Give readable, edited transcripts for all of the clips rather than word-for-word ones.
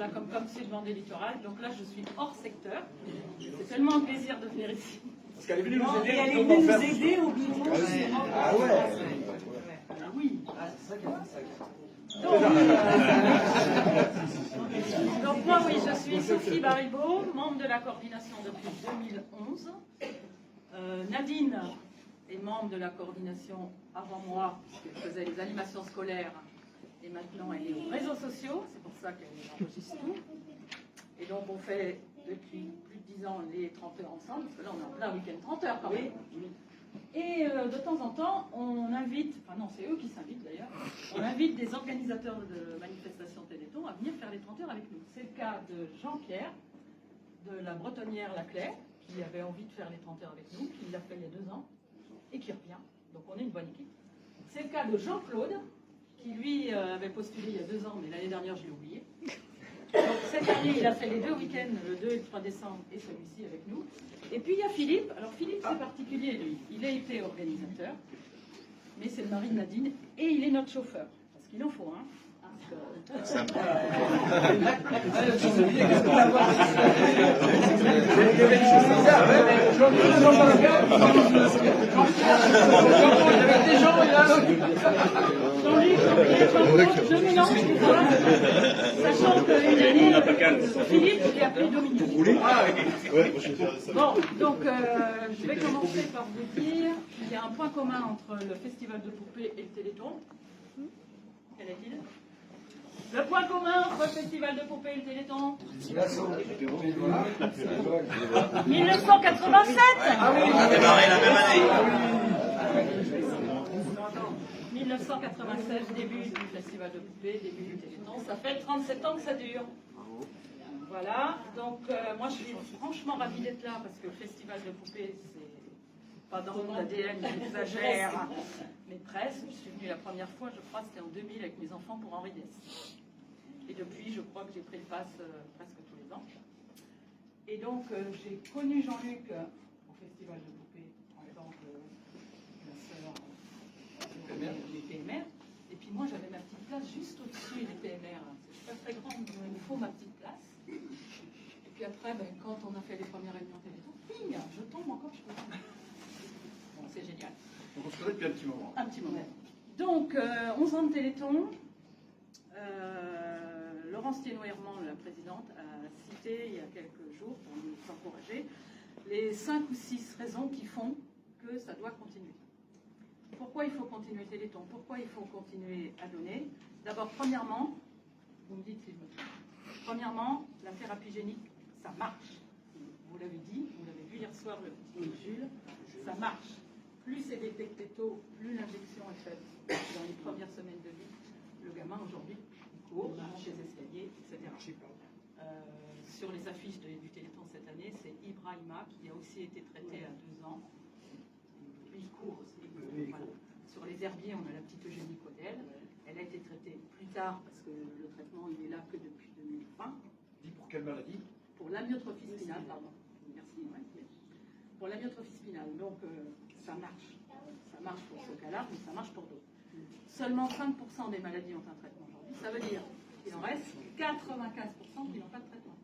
là, comme c'est le Vendée littoral, donc là, je suis hors secteur. C'est tellement un plaisir de venir ici. Parce qu'elle est venue nous aider. Et elle est venue nous aider au bureau. Ah ouais. Ah oui. C'est ça qui est ça. Donc moi, oui, je suis Sophie Baribeau, membre de la coordination depuis 2011. Nadine est membre de la coordination avant moi, puisqu'elle faisait les animations scolaires. Et maintenant, elle est aux réseaux sociaux, c'est pour ça qu'elle enregistre tout. Et donc, on fait depuis plus de 10 ans les 30 heures ensemble, parce que là, on est en plein week-end 30 heures quand même. Et de temps en temps, on invite, enfin non, c'est eux qui s'invitent d'ailleurs, on invite des organisateurs de manifestations Téléthon à venir faire les 30 heures avec nous. C'est le cas de Jean-Pierre, de la Bretonnière La Claire, qui avait envie de faire les 30 heures avec nous, qui l'a fait il y a 2 ans, et qui revient. Donc on est une bonne équipe. C'est le cas de Jean-Claude, qui lui avait postulé il y a 2 ans, mais l'année dernière je l'ai oublié. Donc cette année, il a fait les 2 week-ends, le 2 et le 3 décembre, et celui-ci avec nous. Et puis il y a Philippe. Alors Philippe, c'est particulier, lui. Il a été organisateur, mais c'est le mari de Nadine, et il est notre chauffeur. Parce qu'il en faut un. Je mélange, sachant qu'une année, Philippe, il a appelé Dominique. Bon, donc je vais commencer par vous dire qu'il y a un point commun entre le Festival de poupées et le Téléthon. Quel est-il ? Le point commun entre le Festival de poupées et le Téléthon ? 1987 ! Ah oui, on a démarré la même année. 1987, début du Festival de poupées, début du Téléthon. Ça fait 37 ans que ça dure. Voilà, donc moi je suis franchement ravie d'être là parce que le Festival de poupées, c'est pas dans mon ADN, j'exagère, mais presque. Je suis venue la première fois, je crois, c'était en 2000 avec mes enfants pour Henri Dess. Et depuis, je crois que j'ai pris le pass presque tous les ans. Et donc, j'ai connu Jean-Luc au Festival de poupées en tant que la sœur des PMR. Et puis moi, j'avais ma petite place juste au-dessus des PMR. C'est pas très grand, mais il me faut ma petite place. Et puis après, quand on a fait les premières réunions Téléthon, ping, je tombe encore, je peux pas. Bon, c'est génial. Donc on se connaît depuis un petit moment. Un petit moment. Donc, 11 ans de Téléthon. Laurence Thiénot-Herman, la présidente, a cité il y a quelques jours, pour nous encourager, les 5 ou 6 raisons qui font que ça doit continuer. Pourquoi il faut continuer Téléthon? Pourquoi il faut continuer à donner? D'abord, premièrement, vous me dites si je me trompe. Premièrement, la thérapie génique, ça marche. Vous l'avez dit, vous l'avez vu hier soir, le petit Jules, ça marche. Plus c'est détecté tôt, plus l'injection est faite dans les premières semaines de vie. Le gamin aujourd'hui court, monte les escaliers, etc. Sur les affiches du Téléthon cette année, c'est Ibrahima qui a aussi été traité à 2 ans. Il court aussi. Voilà. Sur les herbiers, on a la petite Eugénie Codel. Elle a été traitée plus tard parce que le traitement il est là que depuis 2020. Dit pour quelle maladie? Pour l'amyotrophie spinale, pardon. Merci. Ouais. Pour l'amyotrophie spinale. Donc ça marche. Ça marche pour ce cas-là, mais ça marche pour d'autres. Seulement 5% des maladies ont un traitement aujourd'hui. Ça veut dire qu'il en reste 95% qui n'ont pas de traitement.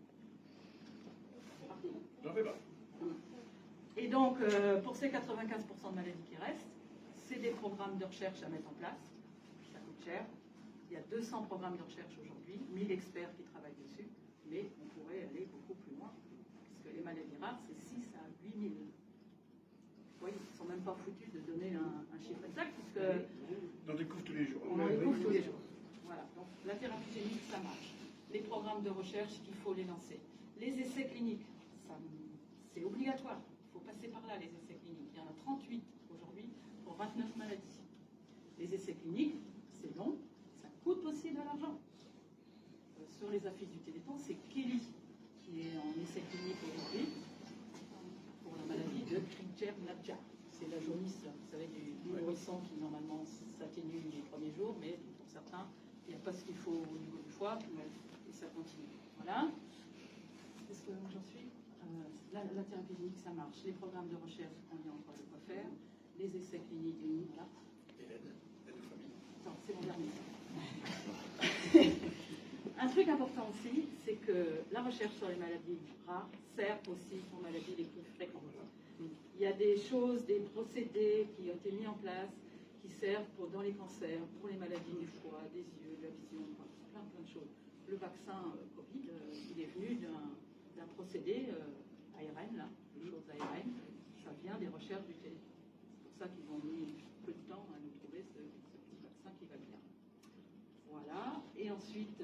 C'est parti. J'en fais pas. Et donc, pour ces 95% de maladies qui restent, c'est des programmes de recherche à mettre en place. Ça coûte cher. Il y a 200 programmes de recherche aujourd'hui, 1000 experts qui travaillent dessus, mais on pourrait aller beaucoup plus loin, puisque les maladies rares, c'est 6 à 8 000. Oui, ils ne sont même pas foutus de donner un chiffre exact, puisque On en découvre tous les jours. on en découvre tous les jours. Voilà, donc la thérapie génique, ça marche. Les programmes de recherche, il faut les lancer. Les essais cliniques, c'est obligatoire. Il faut passer par là, les essais cliniques. Il y en a 38 aujourd'hui pour 29 maladies. Les essais cliniques, c'est long, ça coûte aussi de l'argent. Sur les affiches du Téléthon, c'est Kelly qui est en essai clinique aujourd'hui pour la maladie de Crigler-Najjar. C'est la jaunisse, vous savez, du nourrisson qui normalement s'atténue les premiers jours, mais pour certains, il n'y a pas ce qu'il faut au niveau du foie, et ça continue. Voilà. Est-ce que j'en suis la thérapie clinique, ça marche. Les programmes de recherche, on y a encore de quoi faire. Les essais cliniques, voilà. Et l'aide de famille. Non, c'est mon dernier. Un truc important aussi, c'est recherche sur les maladies rares sert aussi aux maladies les plus fréquentes. Il y a des choses, des procédés qui ont été mis en place qui servent dans les cancers, pour les maladies du foie, des yeux, de la vision, plein de choses. Le vaccin Covid, il est venu d'un procédé ARN, là, des choses ARN, ça vient des recherches du téléphone. C'est pour ça qu'ils ont mis peu de temps à nous trouver ce petit vaccin qui va bien. Voilà. Et ensuite,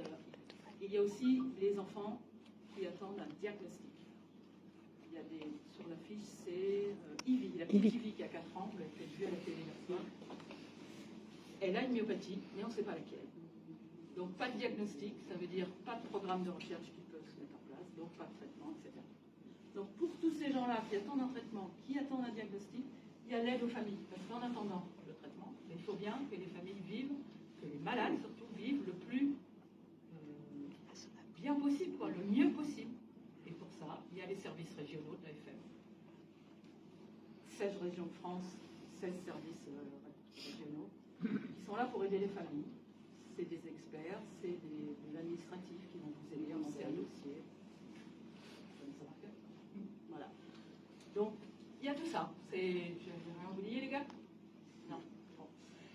il y a aussi les enfants qui attendent un diagnostic. Il y a des, sur la fiche, c'est Ivy, la petite Ivy qui a 4 ans, vous l'avez peut-être vu à la télé la fois. Elle a une myopathie, mais on ne sait pas laquelle. Donc pas de diagnostic, ça veut dire pas de programme de recherche qui peut se mettre en place, donc pas de traitement, etc. Donc pour tous ces gens-là qui attendent un traitement, qui attendent un diagnostic, il y a l'aide aux familles. Parce qu'en attendant le traitement, il faut bien que les familles vivent, que les malades surtout vivent le plus bien possible, quoi, le mieux possible. Et pour ça, il y a les services régionaux de l'AFM. 16 régions de France, 16 services régionaux, qui sont là pour aider les familles. C'est des experts, c'est de l'administratif qui vont vous aider à monter un dossier. Voilà. Donc, il y a tout ça. J'ai rien oublié, les gars? Non. Bon.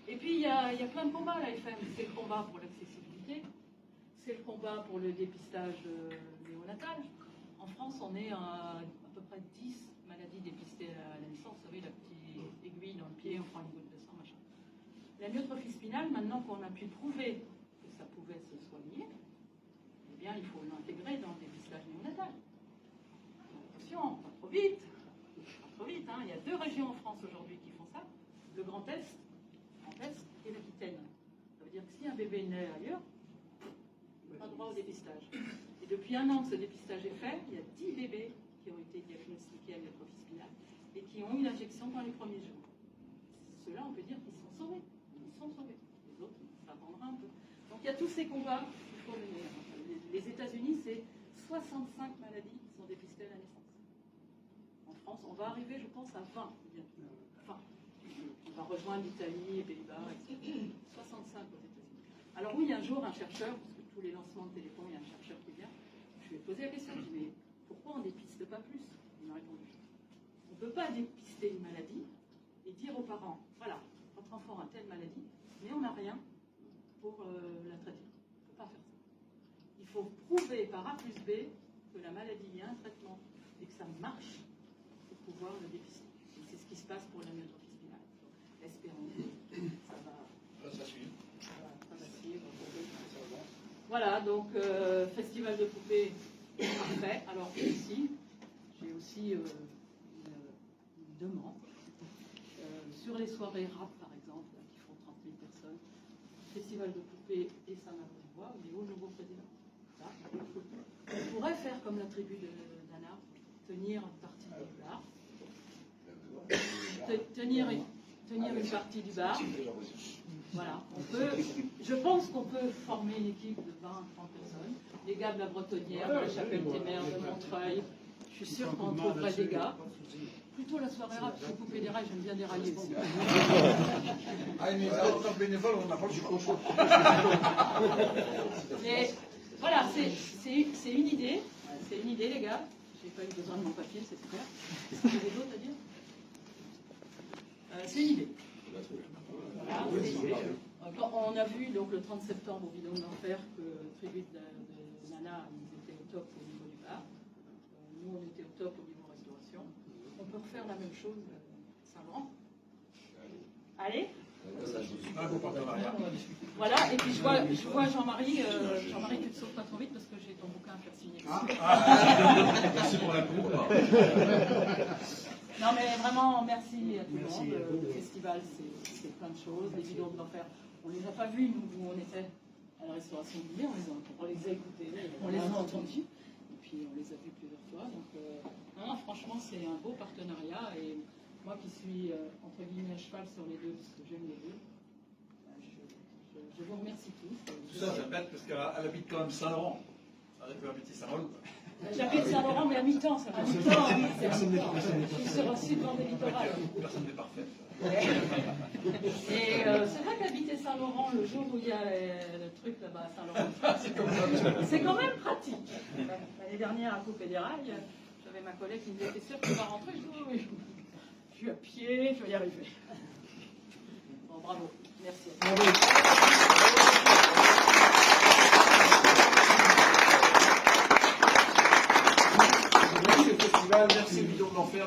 Et puis, il y a plein de combats à l'AFM. C'est le combat pour l'accessibilité. C'est le combat pour le dépistage néonatal. En France, on est à peu près 10 maladies dépistées à la naissance. Vous savez, la petite aiguille dans le pied, on prend une goutte de sang, machin. La myotrophie spinale, maintenant qu'on a pu prouver que ça pouvait se soigner, eh bien, il faut l'intégrer dans le dépistage néonatal. Attention, pas trop vite. Pas trop vite, hein. Il y a 2 régions en France aujourd'hui qui font ça. Le Grand Est et l'Aquitaine. Ça veut dire que si un bébé naît ailleurs, pas droit au dépistage. Et depuis 1 an que ce dépistage est fait, il y a 10 bébés qui ont été diagnostiqués à myotrophie spinale et qui ont eu l'injection dans les premiers jours. Ceux-là, on peut dire qu'ils sont sauvés. Ils sont sauvés. Les autres, ça attendra un peu. Donc il y a tous ces combats qu'il faut mener. Les États-Unis, c'est 65 maladies qui sont dépistées à la naissance. En France, on va arriver, je pense, à 20 bientôt. Enfin, on va rejoindre l'Italie, les Pays-Bas, etc. 65 aux États-Unis. Alors oui, un jour, un chercheur, parce que tous les lancements de téléphone, il y a un chercheur qui vient, je lui ai posé la question, je lui ai dit, mais pourquoi on ne dépiste pas plus? Il m'a répondu, on ne peut pas dépister une maladie et dire aux parents, voilà, votre enfant a telle maladie, mais on n'a rien pour la traiter. On ne peut pas faire ça. Il faut prouver par A plus B que la maladie, il y a un traitement et que ça marche pour pouvoir le dépister. Et c'est ce qui se passe pour la myotrophie spinale. Donc, espérons que ça va... Ça suit. Voilà, donc festival de poupées parfait. Alors ici, j'ai aussi une demande. Sur les soirées rap, par exemple, là, qui font 30 000 personnes, festival de poupées et Saint-Marc-du-Bois, au niveau nouveau président. Là, on pourrait faire comme la tribu de Nana, tenir une partie du bar. Tenir une partie du bar. Voilà, je pense qu'on peut former une équipe de 20 à 30 personnes. Les gars de la Bretonnière, de la Chapelle-des-Mers, de Montreuil. Je suis sûre qu'on trouverait des gars. Plutôt la soirée rap, parce que couper des rails, j'aime bien dérailler aussi. Ah, mais en tant que bénévole, on n'a pas le choix. Mais voilà, c'est une idée. C'est une idée, les gars. J'ai pas eu besoin de mon papier, c'est super. Est-ce que vous avez d'autres à dire? C'est une idée. Voilà, on a vu donc le 30 septembre au Bidon d'Enfer que Tribu de Nana, ils étaient au top au niveau du bar. Nous, on était au top au niveau restauration. On peut refaire la même chose à Saint-Laurent. Allez. Voilà, et puis je vois Jean-Marie, tu te sauves pas trop vite parce que j'ai ton bouquin à faire signer. Merci pour la cour. Non mais vraiment, merci à tout le monde. Le festival, c'est plein de choses. Les vidéos de l'enfer, on les a pas vues, nous, où on était à la restauration du Lyon, on les a écoutées, on les a entendus, et puis on les a vus plusieurs fois. Donc, non, franchement, c'est un beau partenariat, et moi qui suis, entre guillemets, à cheval sur les deux, parce que j'aime les deux, je vous remercie tous. Tout ça, c'est bête, parce qu'elle habite quand même Saint-Laurent. Elle peut habiter Saint-Laurent. J'habite Saint-Laurent, mais à mi-temps, ça fait mi-temps. Je suis sur un sud bord des littorales. Personne n'est parfait. Et c'est vrai qu'habiter Saint-Laurent, le jour où il y a le truc là-bas à Saint-Laurent, c'est quand même pratique. L'année dernière, à Coupe des Rails, j'avais ma collègue qui me disait, t'es sûre que tu vas rentrer? Je dis, oui, je suis à pied, je vais y arriver. Bon, bravo. Merci. Bravo.